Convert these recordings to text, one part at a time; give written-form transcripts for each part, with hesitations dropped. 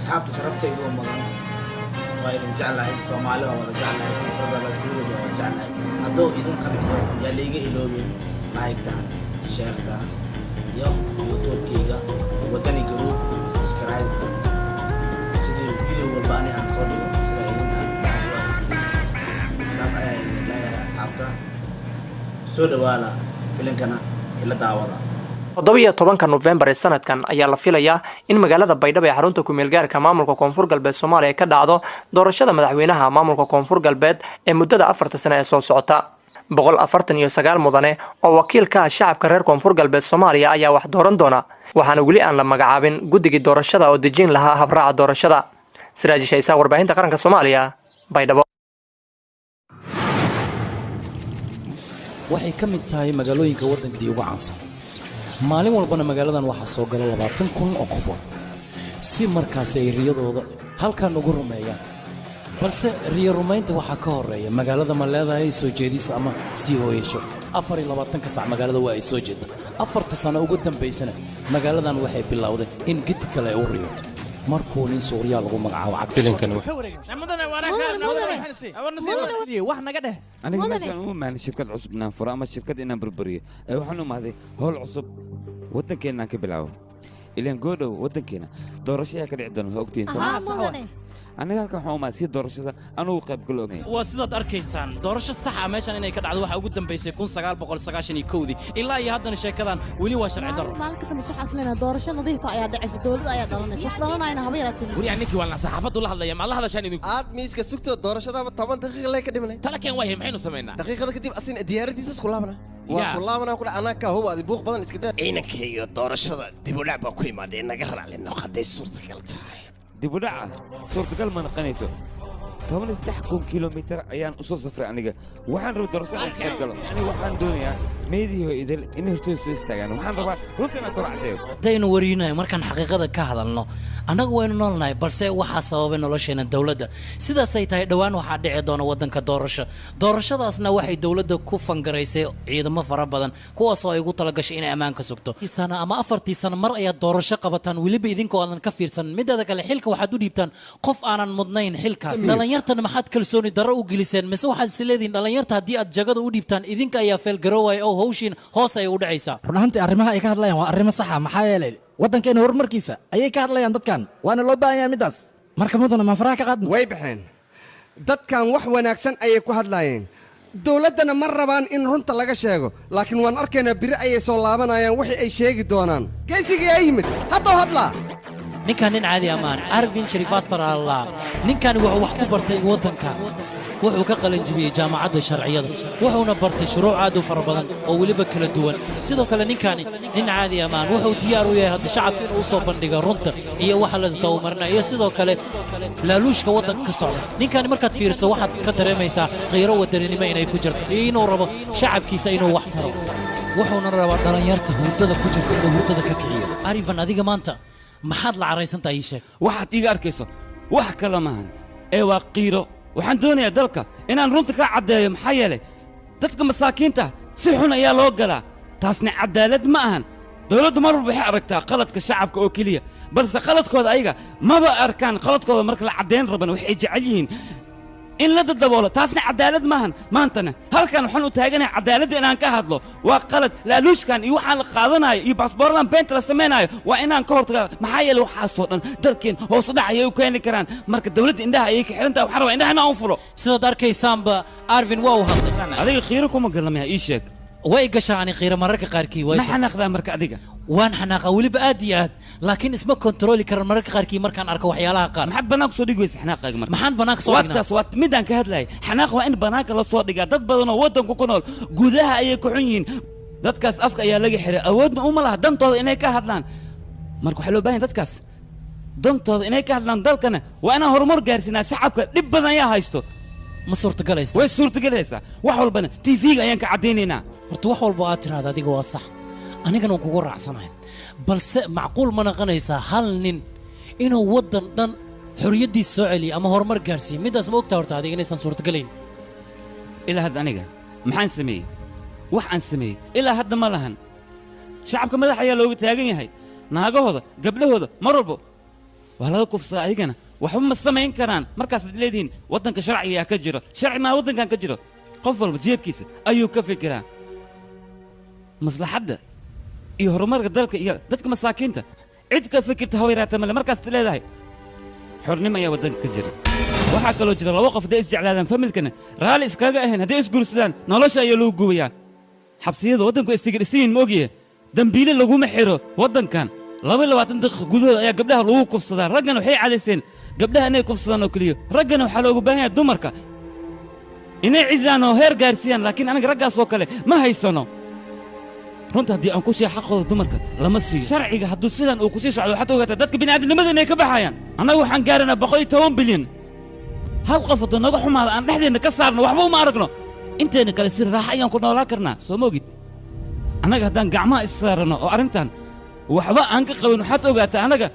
asxaabta sharaftayda oo mudan waa idin jeclahay Soomaali waa wada jeclahay fadlan guud waa jeclahay hadduu idin qanciyo yaa liiga iloobin like-ta share-ta iyo YouTube-kayga wadani group subscribe sidii video walba aan soo dhigo sida idin saas ayaa idin leeyahay asxaabta soo dhawaala filimkana ila daawada 17 November sanadkan ayaa la filayaa in magaalada Baydhabo ee xarunta ku meel gaarka maamulka Koonfur Galbeed Soomaaliya ka dhacdo doorashada madaxweynaha maamulka Koonfur Galbeed ee muddada 4 sano ee soo socota 149 mudane oo wakiilka shacabka reer Koonfur Galbeed Soomaaliya ayaa wax dooran doona waxaana wali aan la magacaabin guddiga doorashada oo dejin lahaa habraaca doorashada Siraaji Shaysa warbaahinta qaranka Soomaaliya Baydhabo waxay ka mid tahay magaalooyinka waddanka ugu caansan maalin walbana magaaladan waxaa soo gala 20,000 oo qof si markaas ay riyadooda halkan ugu rumeeyaan balse riyo rumaynta waxaa ka horeeya magaalada ma leedahay soo jeedis ama sii hooyasho 24 ka sac magaalada waa ay soo jeeda 4 sano ugu dambeysana magaaladan waxay bilowday in gid kale u riyoto markuu nin Suuriya lagu magacaabo cabdilinkan wax naga dheh aniga meeshaan u maahan shirkad cusub inaan furo ama shirkad inaan burburiyo waxaan u mahday howl cusub waddankeena ka bilaabo ilaan goodhow waddankeena doorasho ayaa ka dhici doona ogtiin aniga halkan waxaan u mahday si doorashada anugu qayb gal ognay waa sidaad arkaysaan doorasho sax ah meeshan inay ka dhacdo waxa ugu dambeysay 1991 ilaa iyo haddana sheekadan weli waa sharci darro maalka dambe waxa asleena doorasho nadiif ah ayaa dhacaysa dawladda ayaa dhalanaysa wax dhalanayna haba yaraatee wali aniki waa saxaafadu la hadlaya ma la hadashaan idinku aad miiska sugto doorashada 10 daqiiqo lay ka dhimanay talakan way maxaynu sameynaa daqiiqada kadib asin diyaaradiisa isku laabana waa ku laabana ku ana ka hubo adi buuq badan iska daa ciidankayga doorashada dib u dhac baa ku imaadeen naga raali noqday suurtagal tahay dib u dhaca suurtagal ma noqonayso 13 kilomitir ayaan u soo safray aniga waxaan rabaa doorashada ka qayb galo aniga waxaan doonayaa meediyo idil in hortooda soo istaagaan waxaan rabaa runtina kor cadeeyo daynu warinayo markaan xaqiiqada ka hadalno annagu waynu noolnahay balse waxa sababay nolosheena dawladda sidaas ay tahay dhawaan waxa dhici doona waddanka doorashadaasna waxay dawladda ku fangaraysay ciidamo fara badan kuwaas oo ay ugu talagashay inay ammaanka sugto sana ama 4 sano mar ayaa doorasho qabataan waliba idinkoo aan ka fiirsan midada kale xilka waxaad u dhiibtaan qof aanan mudnayn xilkaas dhalinyartana maxaad kalsooni darro u geliseen mise waxaad isleediin dhalinyarta haddii aad jagada u dhiibtaan idinka ayaa feel garooway oo hawshin hoos ay u dhacaysaa runtii arrimaha ay ka hadlayaan waa arrimo sax ah maxaa yeelay waddankeena horumarkiisa ayay ka hadlayaan dadkan waana loo baahan yahay midaas marka mudana ma faraha ka qaadno way baxeen dadkan wax wanaagsan ayay ku hadlayeen dawladdana ma rabaan in runta laga sheego laakiin waan arkaynaa biri ayay soo laabanayaan wixii ay sheegi doonaan geesigii ay yimid hadduu hadlaa ninkan nin caadi amaan Arvin Sharifastar Allah ninkan wuxuu wax ku bartay waddanka wuxuu ka qalin jibiyay jaamacadda sharciyada wuxuuna bartay shuruuc aad u fara badan oo waliba kala duwan sidoo kale ninkani nin caadi amaan wuxuu diyaar u yahay hadda shacabka inuu soo bandhigo runta iyo waxa la isdawmarnayo sidoo kale laaluushka waddanka ka socda ninkani markaad fiiriso waxaad ka dareemaysaa qiiro wadaninimo inay ku jirto iyo inuu rabo shacabkiisa inuu wax taro wuxuuna rabaa dhalinyarta hurdada ku jirta inuu hurdada ka kiciyo Arvin adiga maanta maxaad la caraysantahay ii sheeg waxaad iga arkayso wax kale maahan ee waa qiiro waxaan doonayaa dalka inaan runta ka caddeeyo maxaa yeelay dadka masaakiinta si xun ayaa loo galaa taasna cadaalad ma ahan dawladdu mar walba waxay aragtaa qaladka shacabka oo keliya balse qaladkooda ayaga maba arkaan qaladkooda marka la caddeyn rabana waxay jecel yihiin in la dadaboolo taasna cadaalad maahan maantana halkan waxaan u taaganahay cadaaladda inaan ka hadlo waa qalad laaluushkan iyo waxaan la qaadanayo iyo baasboordan beenta la samaynayo waa inaan ka hortagaa maxaa yeelay waxaasoo dhan dalkeen hoos u dhac ayay u keeni karaan marka dawladda indhaha ayay ka xiran tahay waxaan rabaa indhaha inaan u fulo sidaad arkaysaanba Arvin waa u hadlay adiga qiiro kuma galamaya ii sheeg way gashaani qiiro mararka qaarkii way xanaaqdaa marka adiga waan xanaaqa waliba aad iyo aad laakiin isma kontrooli karan mararka qaarkii markaan arko waxyaalaha qaar maxaad banaanka soo dhigi weysa xanaaqaaga marka maxaan banaanka soo dhignaa waataas waa midaan ka hadlayay xanaaq waa in banaanka la soo dhigaa dad badan oo waddanku ku nool gudaha ayay ku xun yihiin dadkaas afka ayaa laga xiray awoodna uma laha dantooda inay ka hadlaan marka waxaa loo baahan dadkaas dantooda inay ka hadlaan dalkana waa inaan horumar gaarsiinaa shacabka dhib badan ayaa haysto ma suurtagalaysa way suurtagalaysaa wax walbana TV-ga ayaan ka caddaynaynaa horta wax walba aad tiraahdo adiga waa sax anigana waan kugu raacsanahay balse macquul ma noqonaysaa hal nin inuu waddan dhan xorriyaddiisa soo celiyo ama horumar gaarsiiyo midaas ma ogtaa horta adiga inaysan suurtagalayn ilaa hadda aniga maxaan sameeyey wax aan sameeyey ilaa hadda ma lahan shacabka madax ayaa looga taagan yahay naagahooda gabdhahooda mar walba waa laga kufsadaa ayagana waxba ma samayn karaan markaasaad leedihiin waddanka sharcigaa ka jiro sharci maa waddankan ka jiro qof walba jeebkiisa ayuu ka fikiraa maslaxadda iyo horumarka dalka iyo dadka masaakiinta cid ka fikirta hawayraata male markaasaad leedahay xornimo ayaa waddanka ka jira waxaa kaloo jira laba qof hadday isjeclaadaan familkana raalli iskaga ahayn hadday isguursadaan nolosha ayaa lagu gubayaa xabsiyada waddanku istigidhisiyin ma ogyahe dembiile laguma xiro waddankan 22 daqiiqo gudahood ayaa gabdhaha lagu kufsadaa raggana waxay cadayseen gabdhaha inay kufsadaan oo keliya raggana waxaa loogu baahan yahay dumarka inay cisaan oo heer gaarsiiyaan laakiin aniga raggaas oo kale ma haysano runta haddii aan ku sheeg xaqooda dumarka lama siiyo sharciga hadduu sidan uu ku sii socdo waxaad ogaataa dadka bini'aadamnimada inay ka baxayaan annaga waxaan gaaraynaa 110 bilyan hal qof hadduu naga xumaada aan dhexdeenna ka saarno waxba uma aragno inteena kale si raaxa ayaan ku noolaan karnaa soo ma ogid annaga haddaan gacmaha is saarano oo arrintan waxba aan ka qabin waxaad ogaataa annaga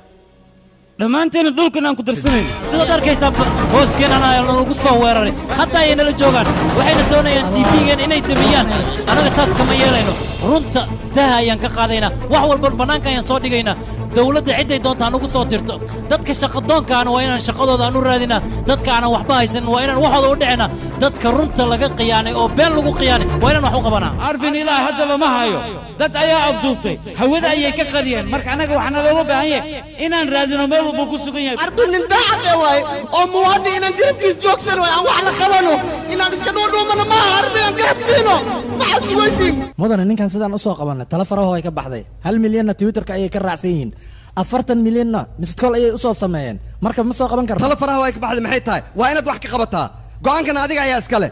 dhammaanteena dhulkan aan ku darsanayno sidaad arkaysaan booskeenan ayaa lagu soo weeraray hadda ayay nala joogaan waxayna doonayaan tvgan inay damiyaan annaga taas kama yeelayno runta daha ayaan ka qaadaynaa wax walba bannaanka ayaan soo dhigaynaa dowladda cidday doonta anugu soo dirto dadka shaqadoonkaana waa inaan shaqadooda aan u raadinaa dadka aanan waxba haysanin waa inaan waxooda u dhicinaa dadka runta laga khiyaanay oo been lagu khiyaanay waa inaan wax u qabanaa arfin ilaa hadda lama hayo dad ayaa afduubtay hawada ayay ka qariyeen marka annaga waxaana looga baahan yahay inaan raadino meel walbuu ku sugan yahay ardu nin daacad waay oo muwaadin inaan garabkiis joogsan waay aan wax la qabano inaan iska dhuudhuumano maaha ardu inaan garab siino maxaa sugaysiin mudane ninkan sidaan u soo qabanay tala faraho ay ka baxday 1 milyanna twitterka ayay ka raacsan yihiin 40 milyanna miskool ayay u soo sameeyeen marka ma soo qaban karno tala faraho ay ka baxday maxay tahay waa inaad wax ka qabataa go'aankana adiga ayaa iska leh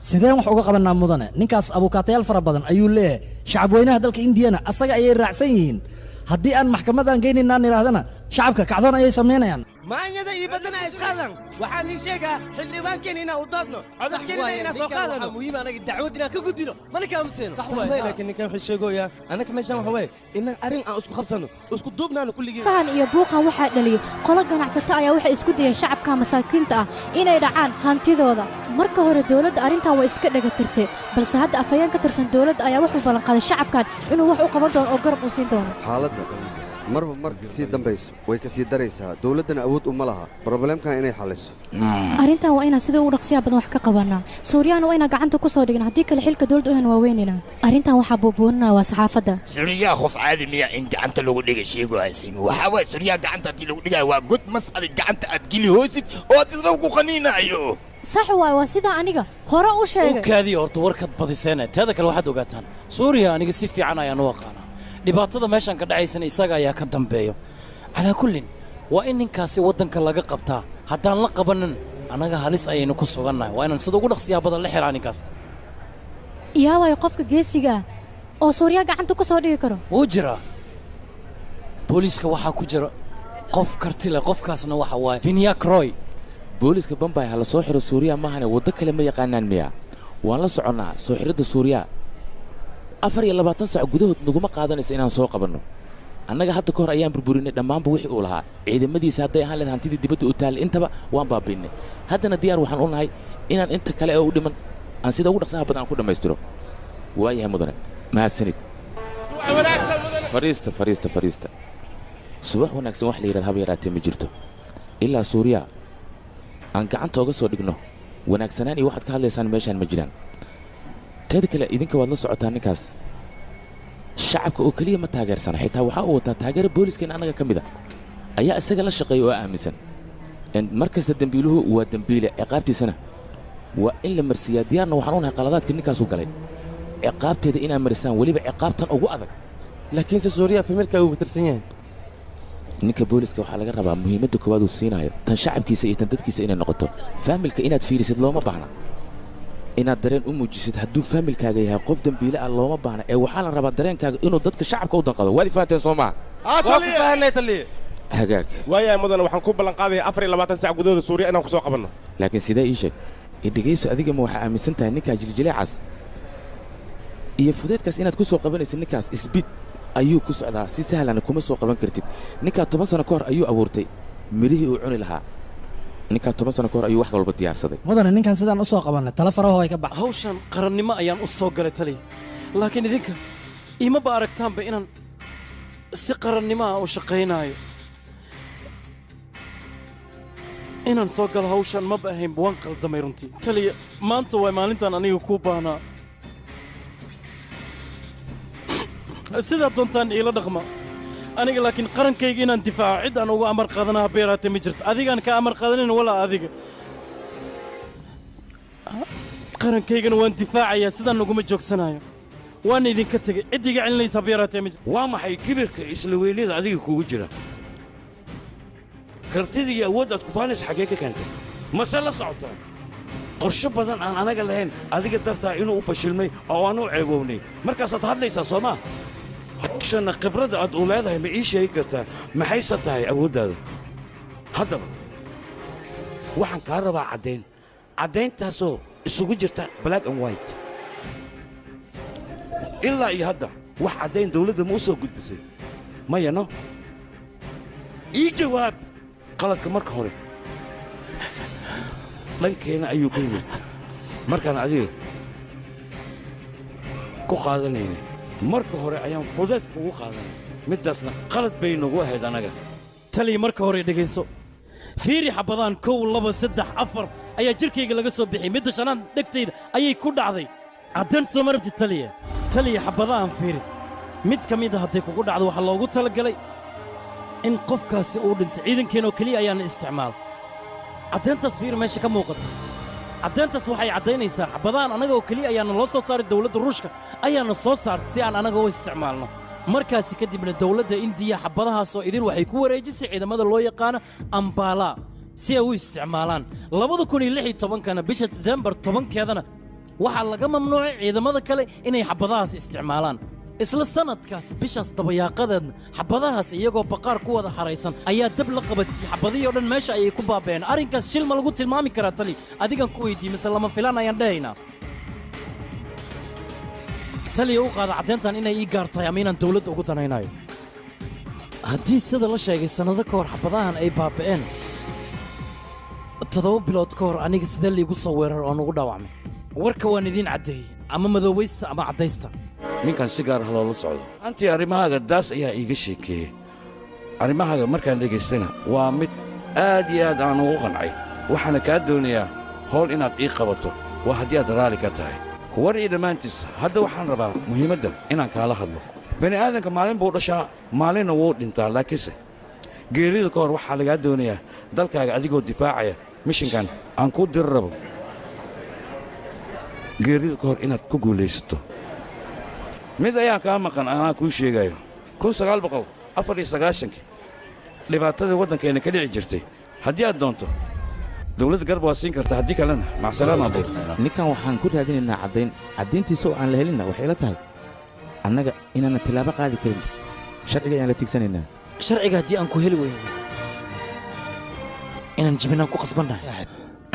sideen wax uga qabanaa mudane ninkaas abukaatayaal fara badan ayuu leeyahay shacab weynaha dalka indiyana asaga ayay raacsan yihiin haddii aan maxkamadan geynaynaan idhaahdana shacabka kacdoon ayay samaynayaan maanyada iyo badana isqaadan waxaan ii sheegaa xildhibaankeena inaan u doodno codadkeena inaan soo qaadano muhiim anaga dacwad inaan ka gudbino mana kaamuseen sax waay laakiin ninkan wuxuu sheegoyaa anaga meeshaan waxa waye inaan arrin aan isku qabsano isku duubnaano kulligii sahan iyo buuqan waxaa dhaliyay qolo ganacsato ayaa waxay isku dayeen shacabka masaakiinta ah inay dhacaan hantidooda marka hore dowladda arrintan way iska dhagatirtay balse hadda afhayeen ka tirsan dowladda ayaa wuxuu ballan qaaday shacabkan inuu wax u qaban doono oo garab u siin doono xaaladda marba marka sii dambayso way ka sii daraysaa dowladdana awood uma laha brobleemkan inay xalliso arrintan waa inaan sida ugu dhaqsiyaha badan wax ka qabanaa suuriyana waa inaan gacanta ku soo dhigna haddii kale xilka dowladda uhan waaweynina arrintan waxaa buubuuninaa waa saxaafadda suriyaa qof caadi miya in gacanta lagu dhigay sheego haysin waxaa waay suriyaa gacanta haddii lagu dhigayo waa god mas adig gacanta aad geli hoosid oo aad isna ku qaniinayo sax waay waa sidaa aniga hore u sheegay kaadii horta warkad badiseena teeda kale waxaad ogaataan suuriya aniga si fiican ayaan u aqaanaa dhibaatada meeshan ka dhacaysana isaga ayaa ka dambeeyo calaa kullin waa in ninkaasi waddanka laga qabtaa haddaan la qabanin annaga halis ayaynu ku sugannahay waa inaan sida ugu dhaqsiyaha badan la xiraa ninkaas yaa waayo qofka geesiga ah oo suuriya gacanta ku soo dhigi karo wuu jiraa booliiska waxaa ku jira qof karti leh qofkaasna waxa waaye vinyak roy booliiska bambay ha la soo xiro suuriya maahane waddo kale ma yaqaanaan miya waan la soconnaa soo xiridda suuriya 24 saac gudahood naguma qaadanaysa inaan soo qabanno annaga hadda ka hor ayaan burburinay dhammaanba wixii uu lahaa ciidamadiisa hadday ahaan leed hantidii dibadda u taallay intaba waan baabi'inay haddana diyaar waxaan u nahay inaan inta kale ee u dhiman aan sida ugu dhaqsaha badan aan ku dhammaystiro waayahay mudane mahadsanid fariista subax wanaagsan wax la yidhahda haba yaraatee ma jirto ilaa suuriya aan gacanta oga soo dhigno wanaagsanaan iyo waxaad ka hadlaysaan meeshaan ma jiraan teeda kale idinka waad la socotaa ninkaas shacabka oo keliya ma taageersana xitaa waxaa uu wataa taageero booliiskeen annaga ka mid a ayaa isaga la shaqeeya oo aaminsan mar kasta dembiiluhu waa dembiile ciqaabtiisana waa in la marsiiyaa diyaarna waxaan u nahay qaladaadka ninkaasu galay ciqaabteeda inaa marisaan weliba ciqaabtan ugu adag laakiinse suuriya familka uu tirsan yahay ninka booliiska waxaa laga rabaa muhiimadda koowaad uu siinayo tan shacabkiisa iyo tan dadkiisa inay noqoto faamilka inaad fiirisid looma baahna inaad dareen u muujisid hadduu faamilkaaga yahay qof dembiile ah looma baahna ee waxaa la rabaa dareenkaaga inuu dadka shacabka u danqado waad ifaateen soo maa hagaag waayahay mudane waxaan ku ballan qaadaya 24 saac gudahooda suuriya inaan ku soo qabanno laakiin sidee ii sheeg dhegayso adiga ma waxaa aaminsan tahay ninkaa jiljileecaas iyo fudeedkaas inaad ku soo qabanaysid ninkaas isbid ayuu ku socdaa si sahlana kuma soo qaban kartid ninkaa 10 sano ka hor ayuu abuurtay mirihii uu cuni lahaa ninkaa 10 sano ka hor ayuu wax walba diyaarsaday mudane ninkan sidaan u soo qabanay tala faraho ay ka baxday hawshan qarannimo ayaan u soo galay taliya laakiin idinka imaba aragtaanba inaan si qarannimo ah u shaqaynaayo inaan soo galo hawshan maba ahayn waan qaldamay runtii taliya maanta waa maalintan aniga kuu baahnaa sidaa doontaan iila dhaqma aniga laakiin qarankayga inaan difaaco cid aan uga amar qaadanaha beeraate ma jirto adigaan ka amar qaadanin walaa adiga qarankaygana waan difaacayaa sidaan naguma joogsanayo waan idinka tegey cid iga celinaysa beeraate ma jirto waa maxay kibirka isla weynida adiga kugu jira kartida iyo awood aad ku faanaysa xaggee ka keentay mase la socotaa qorshe badan aan anaga lahayn adiga dartaa inuu u fashilmay oo aan u ceebownay markaasaad hadlaysaa soo maa hawshanna khibradda aad u leedahay ma ii sheegi kartaa maxayse tahay awooddaada haddaba waxaan kaa rabaa caddayntaasoo isugu jirta black and white ilaa iyo hadda wax caddayn dawladda ma u soo gudbisay mayano ii jawaab qaladka marka hore dhankeena ayuu ka yimid markaan adiga ku qaadanaynay marka hore ayaan fudeed kugu qaadanay middaasna qalad bay nagu ahayd annaga taliya marka hore dhegayso fiiri xabadaan 1 2 3 4 ayaa jirkayga laga soo bixiyey midda shanaad dhegtayda ayay ku dhacday caddayn soo marabti taliya xabadaan fiiri mid ka mid ah hadday kugu dhacdo waxaa loogu talagalay in qofkaasi uu dhinto ciidankeenoo keliya ayaana isticmaal caddayntaas fiiri meesha ka muuqata caddayntaas waxay caddaynaysaa xabadaan annaga oo keliya ayaana loo soo saaray dawladda ruushka ayaana soo saartay si aan annaga u isticmaalno markaasi kadibna dawladda indiya xabadahaasoo idil waxay ku wareejisay ciidamada loo yaqaano ambaala si ay u isticmaalaan 2016kana bisha September 10keedana waxaa laga mamnuucay ciidamada kale inay xabadahaas isticmaalaan isla sanadkaas bishaas dabayaaqadeedna xabadahaas iyagoo baqaar ku wada xaraysan ayaa dab la qabatay xabadihii oo dhan meesha ayay ku baabeen arrinkaas shil ma lagu tilmaami karaa tali adigan ku weydiiyey mise lama filaan ayaan dhahaynaa taliya u qaada caddayntan inay ii gaartahay ama inaan dawladda ugu danaynayo haddii sida la sheegay sannado ka hor xabadahan ay baaba'een 7 bilood ka hor aniga sidee liigu soo weerar oo nugu dhaawacmay warka waan idiin caddeeyey ama madoobaysta ama caddaysta ninkan si gaar ah loola socdo antii arrimahaaga daas ayaa iiga sheekeeyey arrimahaaga markaan dhegaystana waa mid aad iyo aad aan ugu qancay waxaana kaa doonayaa howl inaad ii qabato waa haddii aad raalli ka tahay war ii dhammaantiis hadda waxaan rabaa muhiimadda inaan kaala hadlo bani aadanka maalin buu dhashaa maalinna wuu dhintaa laakiinse geerida ka hor waxaa lagaa doonayaa dalkaaga adigoo difaacaya mishinkan aan kuu diri rabo geerida ka hor inaad ku guulaysato mid ayaan kaa maqan anaa kuu sheegayo 1994 dhibaatadii waddankeenna ka dhici jirtay haddii aad doonto dawladda garb waa siin karta haddii kalena macsalaama bay ninkan waxaan ku raadinaynaa caddayntiisa oo aan la helinna waxay la tahay annaga inaanna tilaabo qaadi karin sharciga ayaan la tigsanaynaa sharciga haddii aan ku heli weyno inaan jibinaan ku qasbannahay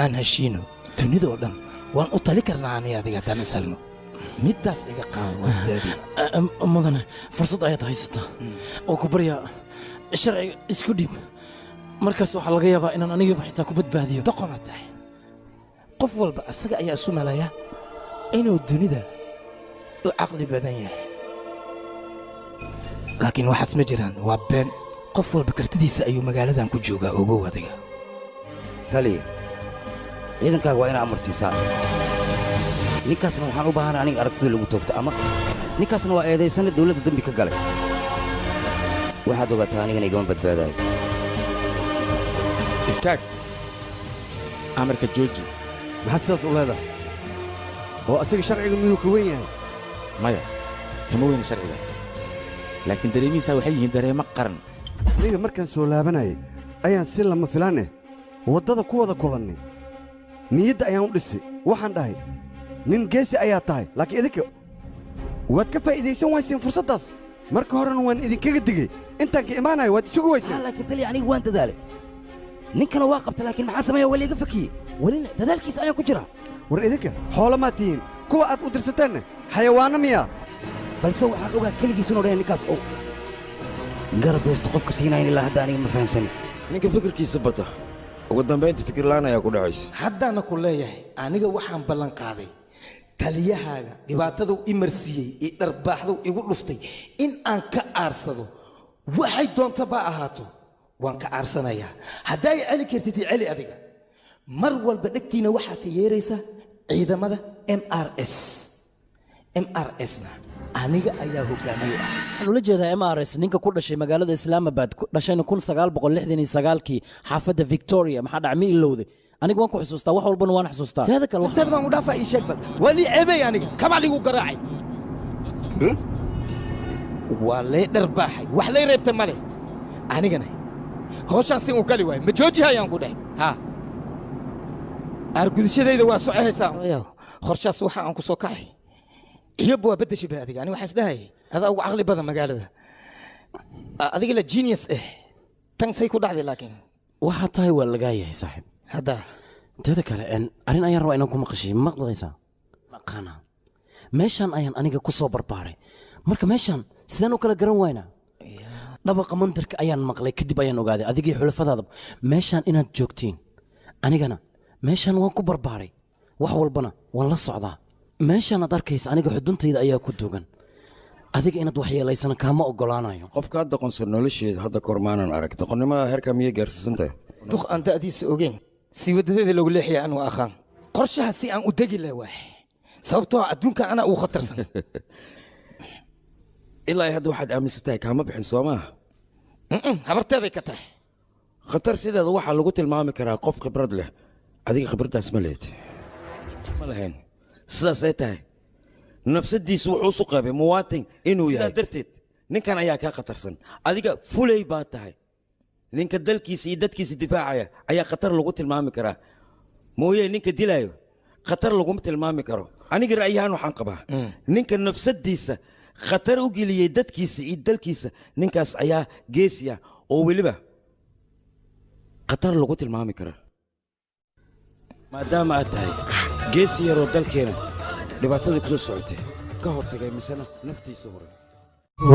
aan heshiino dunida oo dhan waan u tali karnaa ani adiga haddaan isalno middaas iga qaado wadaadii mudane fursad ayaad haysataa oo ku baryaa sharciga isku dhiib markaas waxaa laga yaabaa inaan anigaba xitaa ku badbaadiyo doqona tahay qof walba asaga ayaa isu malaya inuu dunida u caqli badan yahay laakiin waxaas ma jiraan waa been qof walba kartidiisa ayuu magaaladan ku joogaa ogow adiga taliya ciidankaaga waa inaa amar siisaa ninkaasna waxaan u baahanay aniga aragtida lagu toogto ama ninkaasna waa eedaysana dawladda dembi ka galay waxaad ogaataa anigana igama badbaadaayo istaag amarka jooji maxaad sidaas u leedahay oo asaga sharciga miyuu ka wen yahay maya kama weyna sharciga laakiin dareemihiisaa waxay yihiin dareemo qaran aniga markaan soo laabanayay ayaan si lama filaaneh waddada ku wada kulannay niyadda ayaan u dhisay waxaan dhahay nin geesi ayaa tahay laakiin idinka waad ka faa'iidaysan wayseen fursaddaas marka horena waan idinkaga digey intaan ka imaanayo waad isugu wayseen laakiin taliya aniga waan dadaalay ninkana waa qabta laakiin maxaa sameeya waa liiga fakiyey welina dadaalkiisa ayaan ku jira war idinka xoolo maad tihiin kuwa aad u dirsateenna xayawaanno miyaa balse waxaan ogaa keligiis inuu dhahay ninkaas oo garab haysto qofka siinayn ilaa hadda aniga ma fahansanin ninka fikirkiisa bata ugu dambaynta fikir la'aan ayaa ku dhacaysa haddaana ku leeyahay aniga waxaan ballan qaaday taliyahaaga dhibaataduu i marsiiyey iyo dharbaaxduu igu dhuftay in aan ka aarsado waxay doonta baa ahaato waan ka aarsanayaa hadday celi kartid celi adiga mar walba dhegtiina waxaa ka yeeraysa ciidamada MRS-na aniga ayaa hogaamiye ah waxaan ula jeedaa MRS ninka ku dhashay magaalada Islamabad ku dhashayna 1969kii xaafadda Victoria maxaa dhacmi ilowday aniga waan ku xusuustaa wax walbana waan xusuustaa teeda kale waqtiga baan u dhaafaa ii sheeg bal wali ceebay aniga kama ligu garaacay waa lay dharbaaxay wax lay reebtay male anigana hawshaan si uu gali waayo ma joojihayaan ku dhahay ha argudishadayda waa socehaysaa qorshaas waxa aan ku soo kacay iyoba waa bedeshay ba adiga aniga waxaan isdhahay adaa ugu caqli badan magaalada adiga la genius tan say ku dhacday laakiin waxa tahay waa laga yahay saaxiib hadda teeda kale arrin ayaan rabaa inaan ku maqashiyo maqlaysaa maqana meeshaan ayaan aniga ku soo barbaaray marka meeshaan sidaan u kala garan waynaa dhabaqa mandarka ayaan maqlay kadib ayaan ogaaday adigii xulafadaada meeshaan inaad joogtiin anigana meeshaan waan ku barbaaray wax walbana waan la socdaa meeshaan aad arkaysa aniga xuduntayda ayaa ku duugan adiga inaad waxyeelaysana kaama ogolaanayo qofka hadda qonsor nolosheeda hadda kormaanan arag doqonnimada heerka miyay gaarsiisantahay duq aan da'diisa ogeyn si wadadeeda loogu leexiya anu aqaan qorshaha si aan u degi leh waay sababtoo adduunka anaa uu khatarsan ilaa hadda waxaad aaminsan tahay kaama bixin soo maaha habarteeday ka tahay khatar sideeda waxaa lagu tilmaami karaa qof khibrad leh adiga khibraddaas ma leed ma lahayn sidaasay tahay nafsadiisu wuxuu isu qabay muwaatin inuu yahay sidaa darteed ninkan ayaa kaa khatarsan adiga fulay baa tahay ninka dalkiisa iyo dadkiisa difaacaya ayaa khatar lagu tilmaami karaa mooyee ninka dilaayo khatar laguma tilmaami karo aniga ra'yahaan waxaan qabaa ninka nafsadiisa khatar u geliyey dadkiisa iyo dalkiisa ninkaas ayaa geesiya oo weliba khatar lagu tilmaami karaa maadaama aad tahay geesi yaroo dalkeena dhibaatadii ku soo socotay ka hortagay misena naftiisa hore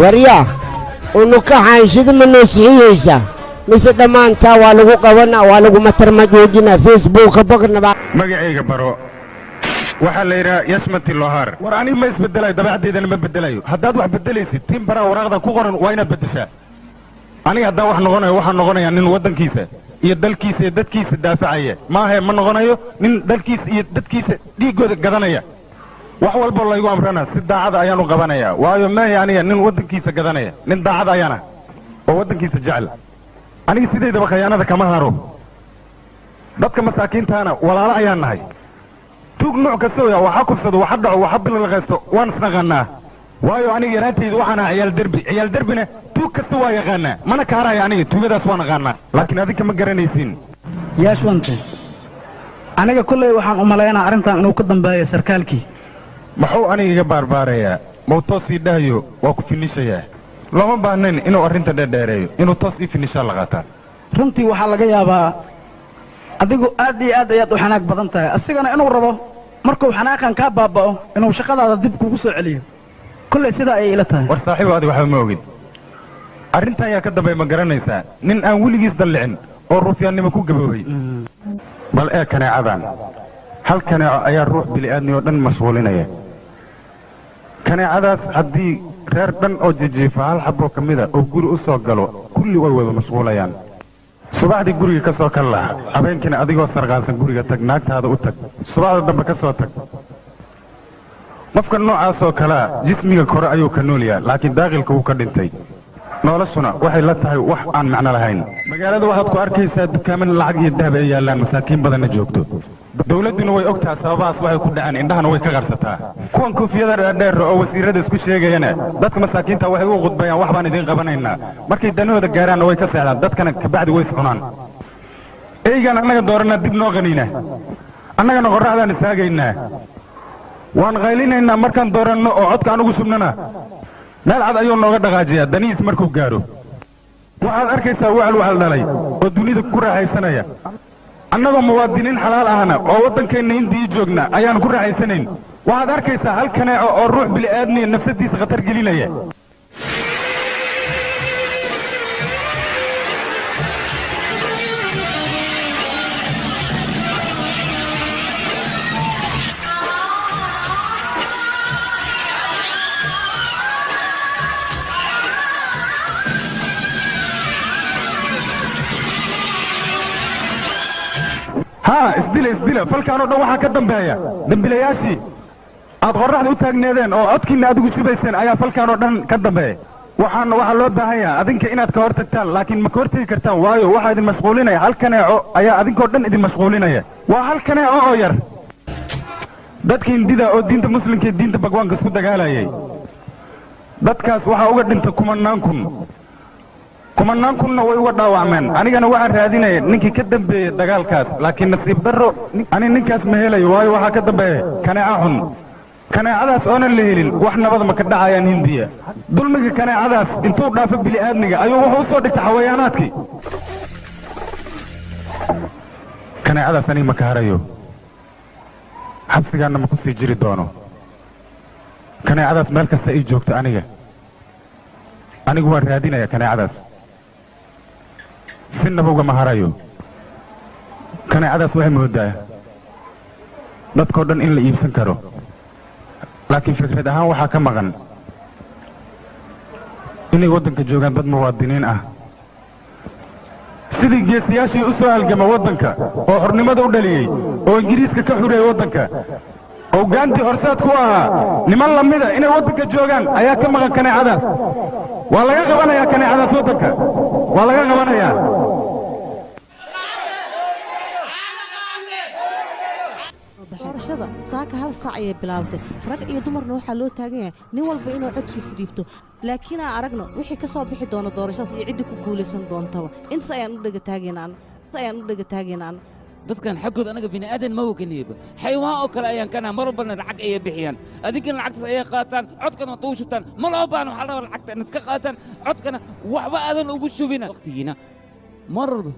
waryaa unuka xaanshida ma noosixiyeysaa mise dhammaantaa waa lagu qabanaa waa lagu matarmajoojinaa facebooka bognaba magacayga baro waxaa la yidhaha yasmati lohaar war aniga ma isbedelayo dabeecaddeydana ma bedelayo haddaad wax bedelaysid tin baraa waraaqda ku qoran waa inaad beddeshaa aniga haddaan wax noqonayo waxaan noqonayaa nin waddankiisa iyo dalkiisa iyo dadkiisa daafacaya maahe ma noqonayo nin dalkiisa iyo dadkiisa dhiiggooda gadanaya wax walba laygu amrana si daacada ayaan u qabanayaa waayo maahe aniga nin waddankiisa gadanaya nin daacad ayaana oo waddankiisa jecel aniga sidaydaba khayaanada kama haro dadka masaakiintaana walaalo ayaan nahay tuug nuuc kastooya waxa kufsado waxa dhaco waxa bilaqaysto waan isnaqaanaa waayo aniga yaraantayda waxaan ahaa ciyaal derbina tuug kasta waa yaqaanaa mana kaaraya aniga tuugadaas waan aqaanaa laakiin adinka ma garanaysiin yaashwante aniga kolley waxaan u malaynaa arrintan inuu ka dambeeyo sarkaalkii muxuu aniga iga baarbaarayaa mau toos ii dhahayo waa ku finishayaa looma baahnayn inuu arrinta dheerdheereeyo inuu toos ii finishaa la qaataa runtii waxaa laga yaabaa adigu aad iyo aad ayaad u xanaag badan tahay asigana inuu rabo markuu xanaaqan kaa baaba'o inuu shaqadaada dib kugu soo celiyo kolley sidaa ayay ila tahay war saaxiibo adiga waxba ma ogid arrintan ayaa ka dambay ma garanaysaa nin aan weligiis dallicin oo ruufyaannimo ku gaboobay bal ee kaneecadan hal kaneeco ayaa ruux bili'aadmi oo dhan mashquulinaya kaneecadaas haddii reer dhan oo jijiifa hal xaboo ka mida oo guri u soo galo kulli way wada mashquulayaan subaxdii guriga ka soo kal laha habeenkiina adigoo sarqaansan guriga tag naagtaada u tag subaxda dambe ka soo tag qofka noocaasoo kalea jismiga kore ayuu ka nool yahay laakiin daaqilka wuu ka dhintay noloshuna waxay la tahay wax aan macno lahayn magaalada waxaad ku arkaysaa dukaaman lacag iyo dahab ay yaallaan masaakiin badanna joogto dawladduna way og tahay sababahaas waxay ku dhacaan indhahana way ka qarsataa kuwan koofiyada dheerdheer oo wasiirrada isku sheegayana dadka masaakiinta waxay u khudbayaan wax baan idiin qabanaynaa markay danahooda gaaraanna way ka seexdaan dadkana kabacdi way iscunaan eygaan annaga dooranaa dib noo qaniina annagana qorraxdaan isaagaynaa waan qaylinaynaa markaan dooranno oo codka anugu subnana meel cad ayuu nooga dhaqaajiyaa danihiis markuu gaadho waxaad arkaysaa wacal dhalay oo dunida ku raaxaysanaya annagoo muwaadiniin xalaal ahna oo waddankeenna hindii joogna ayaan ku raaxaysanayn waxaad arkaysaa hal kaneeco oo ruux bili'aadmiya nafsadiisa khatar gelinaya ها isdila falkaanoo dhan waxaa ka dambeeya dambilayaashii aad qorraxda u taagneedeen oo codkiinna aad ugu shubayseen ayaa falkaanoo dhan ka dambeeya waxaa loo baahan yahay adinka inaad ka hortagtaan laakiin ma ka hortegi kartaan waayo waxaa idin mashquulinaya hal kaneeco ayaa adinkoo dhan idin mashquulinaya waa hal kaneeco oo yar dadka hindida oo diinta muslimka iyo diinta bagwaanka isku dagaalayay dadkaas waxaa uga dhinta kumanaan kunna way uga dhaawacmeen anigana waxaan raadinaya ninkii ka dambeeyey dagaalkaas laakiin nasiib darro ani ninkaas ma helayo waayo waxaa ka dambeeya kaneeca xun kaneecadaas oonan la helin wax nabad ma ka dhacayaan hindiya dulmiga kaneecadaas intuu dhaafo bili'aadmiga ayuu wuxuu u soo dhigta xawayaanaadkii kaneecadaas aniga ma ka harayo xabsigaanna ma ku sii jiri doono kaneecadaas meel kasta ii joogto anigu waan raadinaya kaneecadaas si nabowga ma harayo kaneecadaas waxay moodaa dadkoo dhan in la iibsan karo laakiin fikrad ahaan waxaa ka maqan inay waddanka joogaan dad muwaadiniin ah sidii geesiyaashii u soo halgama waddanka oo xornimada u dhaliyey oo ingiriiska ka xureeyey waddanka oo gaantii horseed ku ahaa niman lamida inay waddanka joogaan ayaa ka maqan kaneecadaas waa laga qabanayaa kaneecadaas waddanka waa laga qabanayaa doorashada saaka hal saac ayay bilaabtay rag iyo dumarna waxaa loo taagan yahay nin walba inuu codkiisa dhiibto laakiin aan aragno wixii ka soo bixi doona doorashadaas iyo ciddii ku guulaysan doontaba intaas ayaan u dhegataagaynaan dadkan xaggooda anaga bini'aadan ma oganayba xayawaan oo kale ayaan kana mar walbana lacag ayay bixiyaan adinkana lacagtaas ayay qaataan codkana waa u shubtaan ma loo baahna waxaa la rabaa lacagta inaad ka qaataan codkana waxba aadan ugu shubina waqtigiina mar walba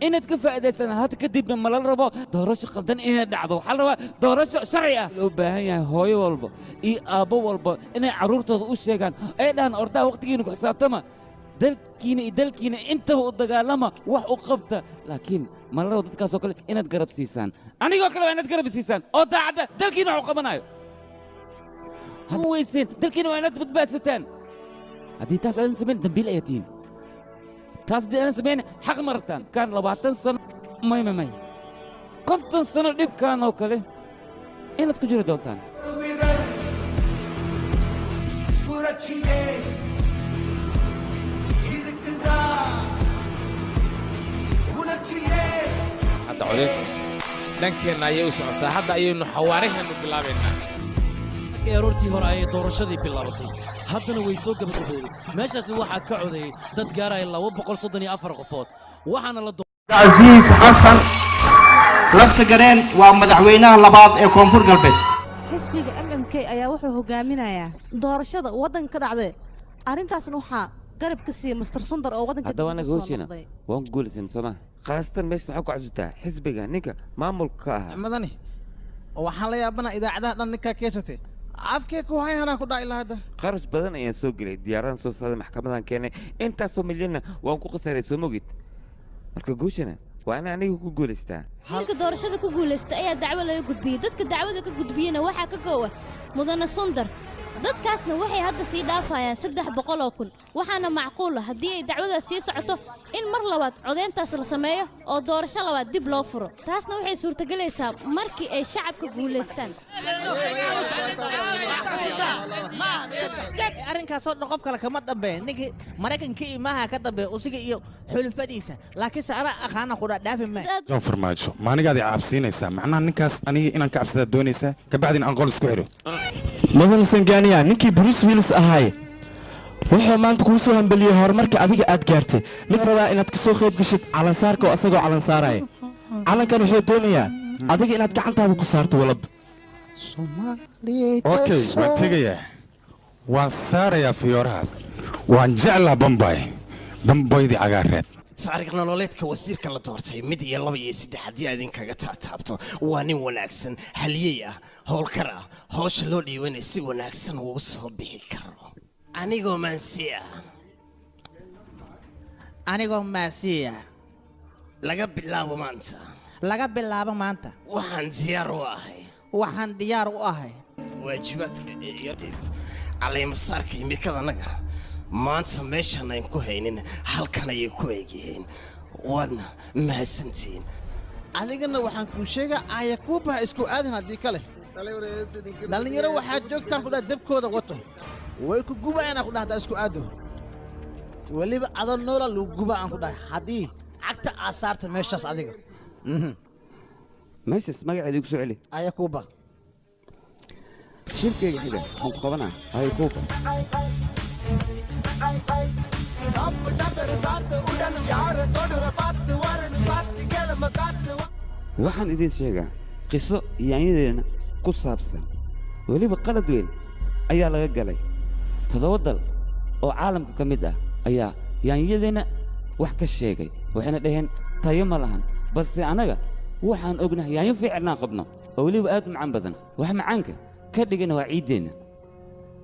inaad ka faa'iidaystaan hadda kadibna ma la rabo doorasho qaldan inay dhacdo waxaa la rabaa doorasho sharci ah loo baahan yahay hooyo walba iyo aabbo walba inay carruurtooda u sheegaan ay dhahaan ordaha waqtigiina ku xisaabtama dalkiina iyo dalkiina intaba u dagaalama wax u qabta laakiin ma la rabo dadkaasoo kale inaad garab siisaan anigoo kale waa inaad garab siisaan oo daacadda dalkiina wax u qabanayo hadda weyseen dalkiina waa inaad badbaadsataan haddii taas aadan samayn dambiil ayaa tihiin taas haddii aadan samayn xaq ma rabtaan kan 20 sano may 50 sano dhibkaan oo kale inaad ku jiri doontaan hadda codeynta dhankeenna ayay u socotaa hadda ayaynu xawaariheennu bilaabaynaa markii aroortii hore ayay doorashadii bilaabatay haddana way soo gabagabowday meeshaasi waxaa ka codeeyey dad gaaraya 234 qofood waxaana la عزيز حسن لفت قرين ومدحوينها لبعض كونفور قلبي xisbiga MMK ayaa wuxuu hogaaminayaa doorashada waddanka dhacday arrintaasna waxaa garab ka siiyay Mr. Sundar oo waddanka hadda waan goosina waan guulaysan Soomaa qaastan meesha waxa ku casutaa xisbiga ninka maamulka ah madani waxaan la yaabana idaacadaha dhan ninka keesatay afkee ku hayana ku dhacay lahada qarash badan ayaan soo galay diyaaradaha soo saaray maxkamadan keenay intaasoo milyan waan ku qasaaray soo mogid marka goosina waa in aniga ku guulaystaa halka doorashada ku guulaysta ayaa dacwo laga gudbiyay dadka dacwada ka gudbiyana waxaa ka goowa mudane Sundar dadkaasna waxay hadda sii dhaafayaan 300,000 waxaana macquul ah haddii ay dacwadaas sii socoto in mar labaad codeyntaas la sameeyo oo doorasho labaad dib loo furo taasna waxay suurtagelaysaa markii ay shacabka guulaystaan arrinkaas oo qof kale kama dambeeyo ninkii Mareykanka iimaha ka dambeeyo usiga iyo xulfadiisa laakiin saara aqaana qura dhaafi ma soo farmaajo maanigaadi caabsiinaysaa macnaha ninkaas aniga inaan ka cabsada doonaysaa ka bacdina aan qol isku xiro mudan sangaaniya ninkii Bruce Willis ahaay wuxuu maanta kuu soo hambaliyay horumarka adiga aad gaartay mid rabaa inaad ka soo qayb gashid calansaarka oo asagoo calansaaraya calankan wuxuu doonayaa adiga inaad gacantaada ku saarto walab okay waan tegayaa waan saarayaa fiyoorahaad waan jeclaa bambaydii cagaareed taariikh nololeedka wasiirka la doortay mid iyo laba iyo saddex haddii aad idinkaga taataabto waa nin wanaagsan haliyey ah howlkar ah howsha loo dhiibanay si wanaagsan uu soo bixi karo anigoo maasiya laga bilaabo maanta waxaan diyaar u ahay waajibaadka iyo caleemasaarka imikadanaga maanta meeshaan ayn ku haynin halkan ayay ku eegyihiin waadna mahadsantihiin adigana waxaan kuu sheegaa aaya kuu baha isku aadan haddii kale dhallinyaro waxaad joogtaan ku dhaha debkooda wato way ku gubayanaa ku dhahdaa isku aado weliba adoo noola lagu guba aan ku dhahay haddii cagta aad saarta meeshaas adiga meeshaas magaceeda igu soo celi aaya kuu bah shirkayga xiga waxaan ku qabanaa aaya kuu bah waxaan idiin sheegaa qiso yaanyadeena ku saabsan weliba qalad weyn ayaa laga galay 7 dal oo caalamka ka mid ah ayaa yaanyadeenna wax ka sheegay waxayna dhaheen tayo ma lahan balse annaga waxaan ognahay yaanyo fiicnaan qabno oo weliba aad macaan badan wax macaanka ka dhigana waa ciiddeenna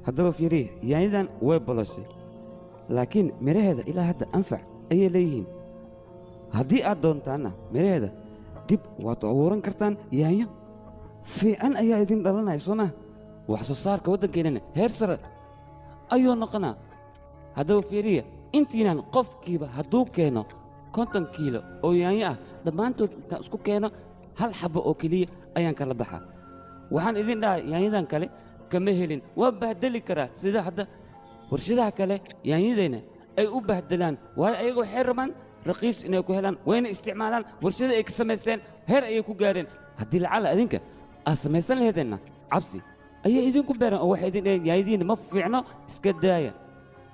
haddaba fiiriya yaanyadan way boloshay laakiin midhaheeda ilaa hadda anfac ayay leeyihiin haddii aad doontaanna midhaheeda dib waad u abuuran kartaan yaanyo fiican ayaa idin dhalanaya soo maa wax soo saarka waddankeennana heer sare ayuu noqonaa haddaba fiiriya intiinaan qofkiiba hadduu keeno 50 kiilo oo yaanyo ah dhammaantood intaan isku keeno hal xabbo oo keliya ayaan kala baxaa waxaan idin dhahay yaanyadan kale kama helin waa bahdeli karaa sida hadda warshadaha kale yaanyadeenna ay u bahdelaan waayo ayagoo waxay rabaan raqiis inay ku helaan wayna isticmaalaan warshada ay ka samaysteen heer ayay ku gaareen haddii lacala adinka aad samaysan laheedeenna cabsi ayay idinku beereen oo waxay idin dhaheen yaanyadiinna ma fiicno iska daaya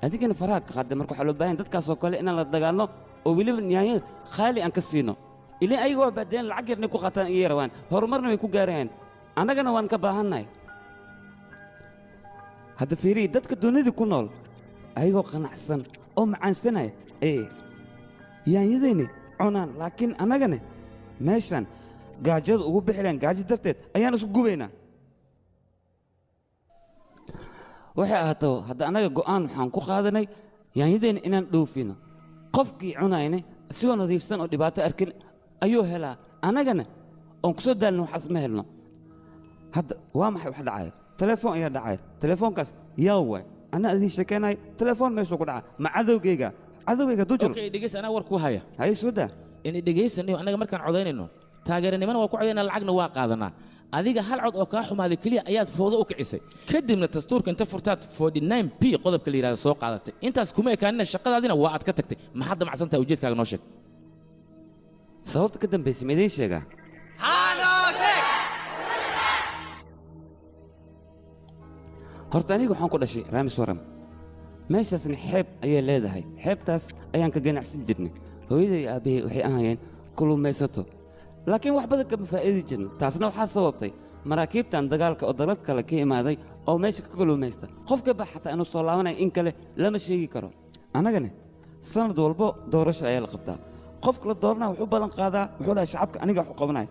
adigana faraha ka qaadda marka waxaa loo baahan dadkaasoo kale inaan la dagaalno oo weliba yaanyada khaali aan ka siino ilaa ayaga waa bahdeleen lacag yarnay ku qaataan iyay rabaan horumarna way ku gaarayaan annagana waan ka baahannahay hadda fiiriyi dadka dunidii ku nool ayagoo qanacsan oo macaansanaya yaanyadeenni cunaan laakiin annagana meeshaan gaajada ugu bixileen gaajo darteed ayaan isku gubaynaa waxay ahaato hadda annaga go'aan waxaan ku qaadanay yaanyadeenna inaan dhoofino qofkii cunayna isigoo nadiifsan oo dhibaato arkin ayuu helaa annagana oon ku soo daalin waxaas ma helno hadda waa maxay wax dhacaya telefoon ayaa dhacaya telefoonkaas yaa waay anaa idiin sheekaynayo telefoon meeshuu ku dhaca ma cadowgayga hadduu jiro okay dhegeys anaa war ku haya haye soo daa in dhegeysanayo annaga markaan codaynayno taageeranimana waa ku codaynaa lacagna waa qaadanaa adiga hal cod oo kaa xumaaday keliya ayaad foodo u kicisay kadibna dastuurka inta furtaad 49p qodobka la yidhahda soo qaadatay intaas kuma ekaanina shaqadaadina waa aad ka tagtay maxaad damacsantahay ujeedkaaga noo sheeg sababta ka dambaysa ma idiin sheegaa horta aniga waxaan ku dhashay raamis waram meeshaasna xeeb ayay leedahay xeebtaas ayaan ka ganacsan jirnay hooyaday iyo aabbahay waxay ahaayeen kulumaysato laakiin wax badan kama faa'iidi jirno taasna waxaa sababtay maraakiibtan dagaalka oo dalal kale ka imaaday oo meesha ka kulumaysta qofka baa xataa inuu soo laabanaya in kale lama sheegi karo annagana sanad walbo doorasho ayaa la qabtaa qofka la dooranaya wuxuu ballan qaadaa wuxuu dhahay shacabka aniga wax u qabanaya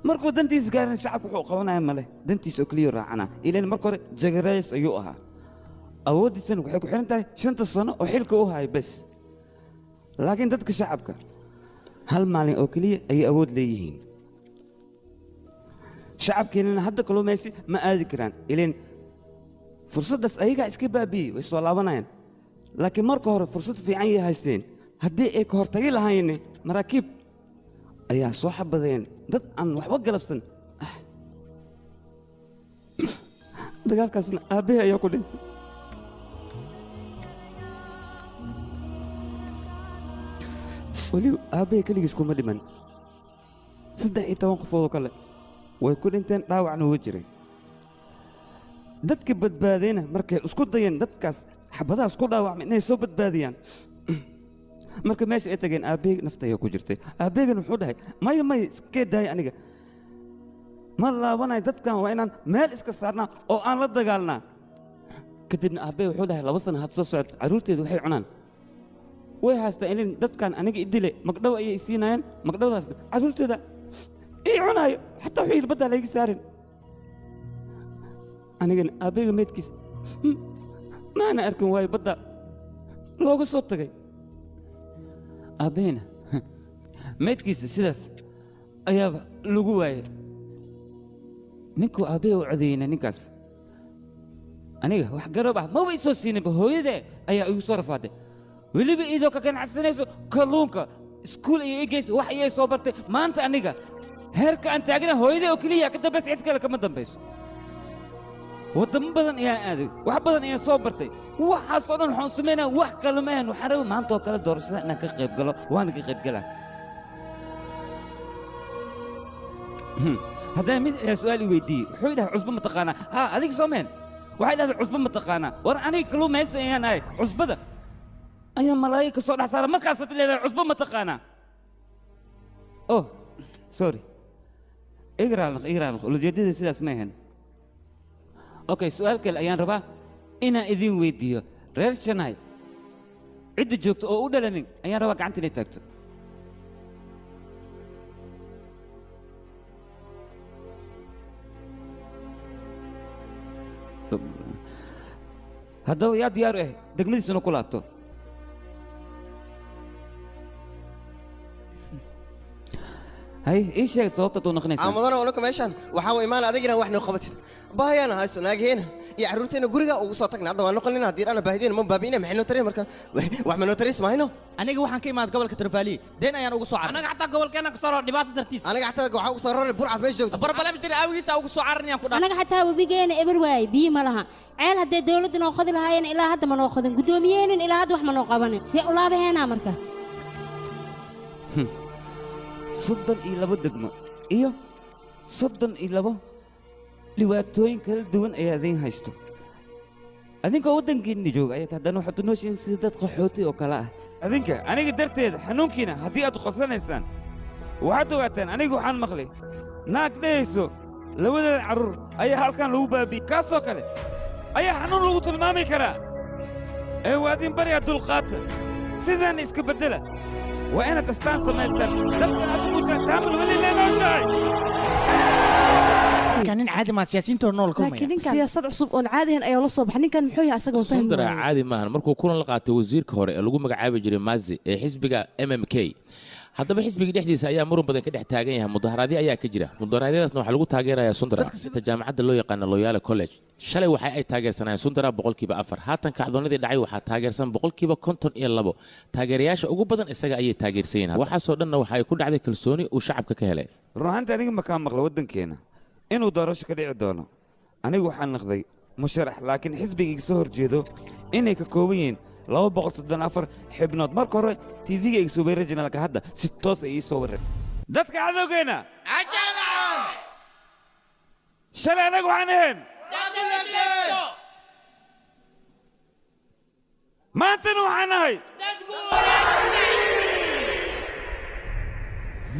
markuu dantiisa gaarin shacabka wuxuu qabanaya male dantiisa oo keliya raacana ilaan marka hore jagarays ayuu ahaa awooddiisana waxay ku xihan tahay 5 sano oo xilka u hayo bes laakiin dadka shacabka hal maalin oo keliya ayay awood leeyihiin shacabkeennana hadda kalumaysi ma aadi karaan ilaan fursaddaas ayagaa iska baabi'iyey way soo laabanayaan laakiin marka hore fursad fiican yay haysteen haddii ay ka hortagi lahaayeen maraakiib ayaa soo xabadeen dad aan waxba galabsan dagaalkaasna aabbahay ayaa ku dhintay weliba aabbahay keligiis kuma dhiman 13 qofoodoo kale way ku dhinteen dhaawacna uga jiray dadka badbaadayna markay isku dayeen dadkaas xabadahaas ku dhaawacmay inay soo badbaadiyaan marka meesha ay tageen aabbahay nafta ayaa ku jirtay aabbahaygana wuxuu dhahay maya maya iskee daaya aniga ma laabanayo dadkan waa inaan meel iska saarnaa oo aan la dagaalnaa kadibna aabbahay wuxuu dhahay 2 sano had soo socod carruurteedu waxay cunaan way haystaan ilin dadkan aniga idile magdhow ayay isiinayaan magdhowdaas carruurteeda ii cunaayo xataa wuxuu yidhi baddaa layga saarin anigana aabbayga meydkiis maana arkin waayo badda looga soo tagay aabbahayna meydkiisa sidaas ayaaba lagu waayay ninkuu aabbahay u codeeyeyna ninkaas aniga wax garab ah maba isoo siininba hooyadee ayaa igu soo rafaaday weliba idoo ka ganacsanayso kalluunka iskuul ayay i geysa wax ayay soo bartay maanta aniga heerka aan taagana hooyadii oo keliya ka dambaysa cid kale kama dambayso wadamo badan ayaan aaday wax badan ayaan soo bartay waxaasoo dhan waxaan samaynaa wax kale ma ahan waxaan rabay maanta oo kale doorashada inaan ka qayb galo waana ka qayb galaa haddana mid ayaa su'aal i weydiiyey wuxuu idhahay cusbo ma taqaanaa haa adiga soomeen waxay dhahday cusbo ma taqaanaa war aniga kaluumaysa ayaan ahay cusbada ayaa malaa'ig ka soo dhex saara markaasaad leedahay cusbo ma taqaanaa oh sorry igraalnaq ulajeedada sidaas ma ahan okay su'aal kale ayaan rabaa inaan idin weydiiyo reer janaay cidda joogta oo u dhalanin ayaan rabaa gacanta inay taagto haddaba yaa diyaar u ah degmadiisuna ku laabto hay ii sheeg sababta tuu naqnaysaa mudana unaka meeshaan waxaa u imaan adigina wax noo qabatid baahayaan hayso naageena iyo carruurteena guriga ugu soo tagna hadda waan noqonina haddii dhana baahideena ma baabi'ina maxay noo tareen marka wax ma noo tarays mahayno aniga waxaan ka imaad gobolka Tarfaali deen ayaan ugu soo carar anaga xataa gobolkeena ka soo dhibaato dartiis aniga xataa waxa ugu soo raray burcad meesha joogta barbalaam jira awgiisa ugu soo caranayaan ku dhaa anaga xataa wabigeena eber waay biyo ma laha ceel haddii dawladda noo qodi lahaayeen ilaa hadda ma noo qodin gudoomiyeenin ilaa hadda wax ma noo qabanin si u laabaheena marka 32 degmo iyo 32 dhibaatooyin kala duwan ayaa idin haysto adinkoo waddankiinni jooga ayaad haddana waxaad u nooshiin sida dad qaxooti oo kale ah adinka aniga darteeda xanuunkiina haddii aad qosanaysaan waxaad ogaataan aniga waxaan maqlay naag dhehayso labadeeda carruur ayaa halkan lagu baabi'ey kaasoo kale ayaa xanuun lagu tilmaami karaa ee waa idin baryaa dulqaata sidaan iska beddela waa inaad astaan samaystaan dadkan aad u muujisaan taamul weli leenooshahay كان عادي مع سياسيين تورنول كومي لكن سياسات عصب اون عادي ايو لا soo baxay ninkan muxuu yahay asaga fahmi sundara caadi maahan markuu kulan la qaatay wasiirka hore ee lagu magacaabi jiray Mazi ee xisbiga MMK haddaba xisbiga dhexdiisa ayaa muran badan ka dhex taagan yahay mudaharaadyo ayaa ka jira mudaharaadyadaasna waxaa lagu taageerayaa sundara sida jaamacadda loo yaqaan Loyola College shalay waxa ay taageersanayeen sundara 4% haatan kacdoonadii dhacay waxaa taageersan 52 taageerayaasha ugu badan isaga ayay taageersanayeen waxaasoo dhanna waxa ay ku dhacday kalsooni uu shacabka ka helay ruuxanta aniga ma ka maqlo waddankeena inuu doorasho ka dhici doono anigu waxaan naqday musharax laakiin xisbigayga soo horjeedo inay ka kooban yihiin 234 xibnood marka hore TV-ga iga soo weerar janaalka hadda si toos ay ii soo weerar dadka cadowgeena shalay anagu waxaan ahayn maantana waxaan ahay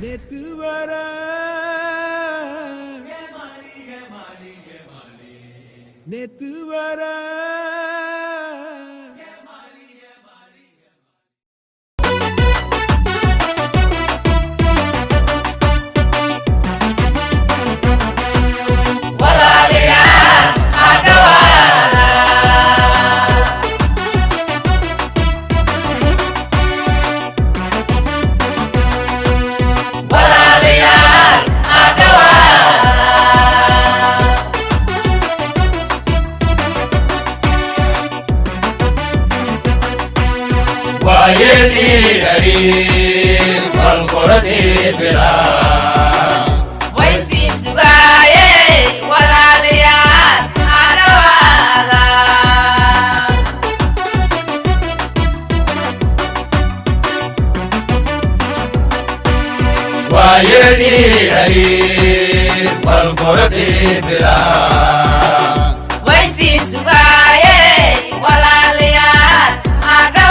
Netubara يلي غريب والقرد بلا ويسي سقاي ولا ليال على ولا ويلي غريب والقرد بلا ويسي سقاي ولا ليال على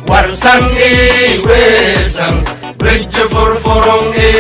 warsangi wesang bridge for forongi